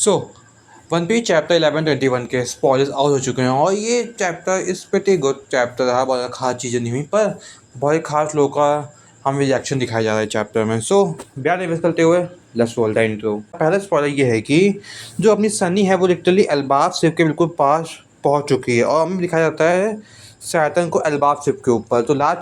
So one piece chapter 1121 के spoilers out हो चुके हैं और ये चैप्टर इस प्रीटी गुड चैप्टर रहा। बहुत खास चीज़ें नहीं हुई पर बहुत खास लोगों का हमें रिएक्शन दिखाया जा रहा है चैप्टर में। सो बिना निवेश करते हुए लेट्स रोल द इंट्रो। पहला स्पॉइलर ये है कि जो अपनी सनी है वो लिटरली एल्बाफ शिप के बिल्कुल पास पहुंच चुकी है और हमें दिखाया जाता है सैटर्न को एल्बाफ शिप के ऊपर। तो लास्ट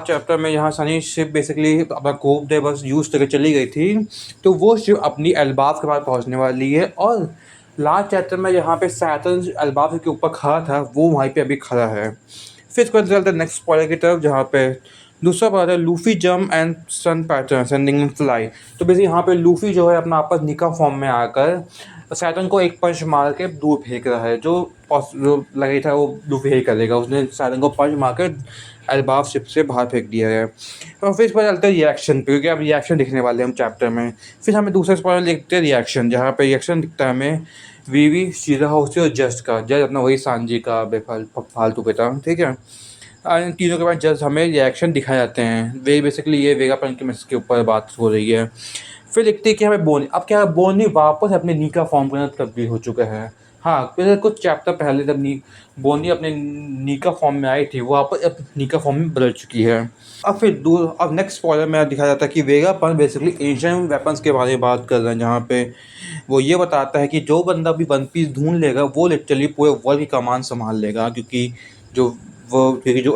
चैप्टर में यहाँ सनी शिप बेसिकली अपना कोप डे बस यूज़ करके चली गई थी, तो वो शिप अपनी एल्बाफ के पास पहुँचने वाली है। और लास्ट चैप्टर में यहाँ पे सैटर्न एल्बाफ के ऊपर खड़ा था वो वहीं पे अभी खड़ा है। फिर इसके बाद चलते हैं नेक्स्ट स्पॉइलर की तरफ, जहाँ पे दूसरा पार्ट है Luffy jump and sun pattern sending fly. तो बेसिकली यहाँ पे लूफी जो है अपना आपस निका फॉर्म में आकर सैटर्न को एक पंच मार के दूर फेंक रहा है, जो लगा था वो लूफी ही करेगा। उसने सैटर्न को पंच मार कर एल्बाफ शिप से बाहर फेंक दिया है। और फिर इस पर चलते हैं रिएक्शन पे, क्योंकि अब रिएक्शन दिखने वाले हैं हम चैप्टर में। फिर हमें दूसरा स्पॉइलर देखते हैं रिएक्शन, जहाँ पे रिएक्शन दिखता है हमें वीवी शीरा हाउसी और जस्ट का। जज अपना वही सांजी का फालतू बेटा, ठीक है। इन तीनों के बाद जस्ट हमें रिएक्शन दिखाए जाते हैं। वे बेसिकली ये वेगापन के मैसेज के ऊपर बात हो रही है। फिर लिखते हैं कि हमें बोनी, अब क्या बोनी वापस अपने नीका फॉर्म के अंदर तब्दील हो चुका है। हाँ, पहले कुछ चैप्टर पहले जब बोनी अपने नीका फॉर्म में आई थी वो वापस अब नीका फॉर्म में बदल चुकी है। अब नेक्स्ट स्पॉइलर में दिखाया जाता है कि वेगापन बेसिकली एशियन वेपन्स के बारे में बात कर रहे हैं, जहाँ पे वो ये बताता है कि जो बंदा भी वन पीस ढूंढ लेगा वो लिटरली पूरे वर्ल्ड की कमान संभाल लेगा, क्योंकि जो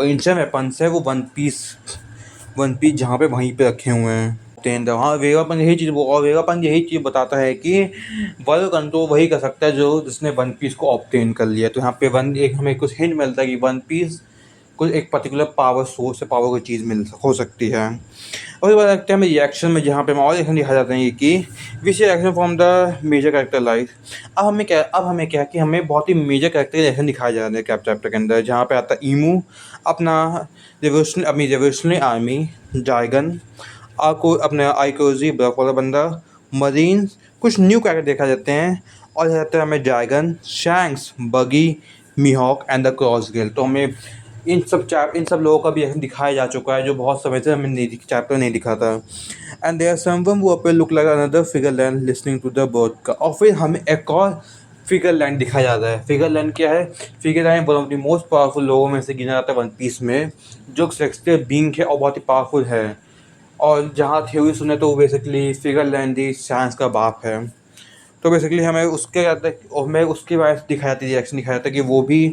एंशियंट वेपन्स है वो वन पीस जहाँ पे वहीं पे रखे हुए हैं। हाँ, वेगापन यही चीज़ बताता है कि वर्ल्ड कंट्रोल वही कर सकता है जो जिसने वन पीस को ऑब्टेन कर लिया। तो यहाँ पे हमें कुछ हिंट मिलता है कि वन पीस कुछ एक पर्टिकुलर पावर सोर्स से पावर की चीज़ हो सकती है। और ये बात रखते हैं हमें रिएक्शन में, जहाँ पे हम और रिएक्शन दिखाया जाता है कि which reaction from the major character life. अब हमें क्या कि हमें बहुत ही मेजर कैरेक्टर रिएक्शन दिखाया जा रहा है कैप चैप्टर के अंदर, जहाँ पे आता है ईमू अपनी रेवोल्यूशनरी आर्मी, जाइगन अपने आइकोजी ब्लैक वाला बंदा, मरीन, कुछ न्यू कैरेक्टर देखा जाते हैं। और जाते हैं हमें जाइगन, शैंक्स, बगी, मीहॉक एंड द क्रॉस गिल। तो हमें इन सब लोगों का भी दिखाया जा चुका है जो बहुत समय से हमें चैप्टर नहीं दिखा था। And there someone who appear look like another Figureland listening to the bird का। और फिर हमें एक और फिगरलैंड दिखाया जाता है। फिगरलैंड क्या है? Figureland one of the most powerful लोगों में से गिना जाता है वन पीस में, जो सेलेस्टियल बीइंग है और बहुत ही पावरफुल है। और जहाँ थ्योरी सुने तो बेसिकली फिगरलैंड ही साइंस का बाप है। तो बेसिकली हमें उसके बारे में दिखाया जाता है, रिएक्शन दिखाया जाता है कि वो भी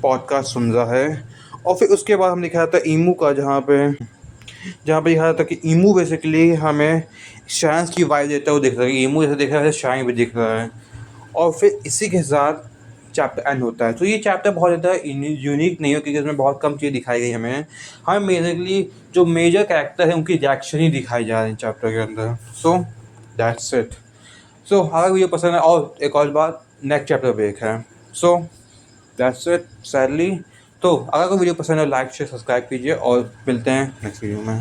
पॉडकास्ट सुन रहा है। और फिर उसके बाद हम दिखाया था ईमू का, जहाँ पे दिखाया था कि ईमू बेसिकली हमें साइंस की वाइब देता है। वो दिख रहा है ईमू जैसे दिख रहा है, शाइन भी दिख रहा है। और फिर इसी के साथ चैप्टर एंड होता है। तो ये चैप्टर बहुत ज़्यादा यूनिक नहीं हो, क्योंकि इसमें बहुत कम चीज़ दिखाई गई हमें बेसिकली जो मेजर कैरेक्टर है उनकी रिएक्शन ही दिखाई जा रही है चैप्टर के अंदर। So that's it. सो अगर वीडियो पसंद है, और एक और बात, नेक्स्ट चैप्टर ब्रेक है। So that's it sadly. तो अगर कोई वीडियो पसंद है लाइक शेयर सब्सक्राइब कीजिए और मिलते हैं नेक्स्ट वीडियो में।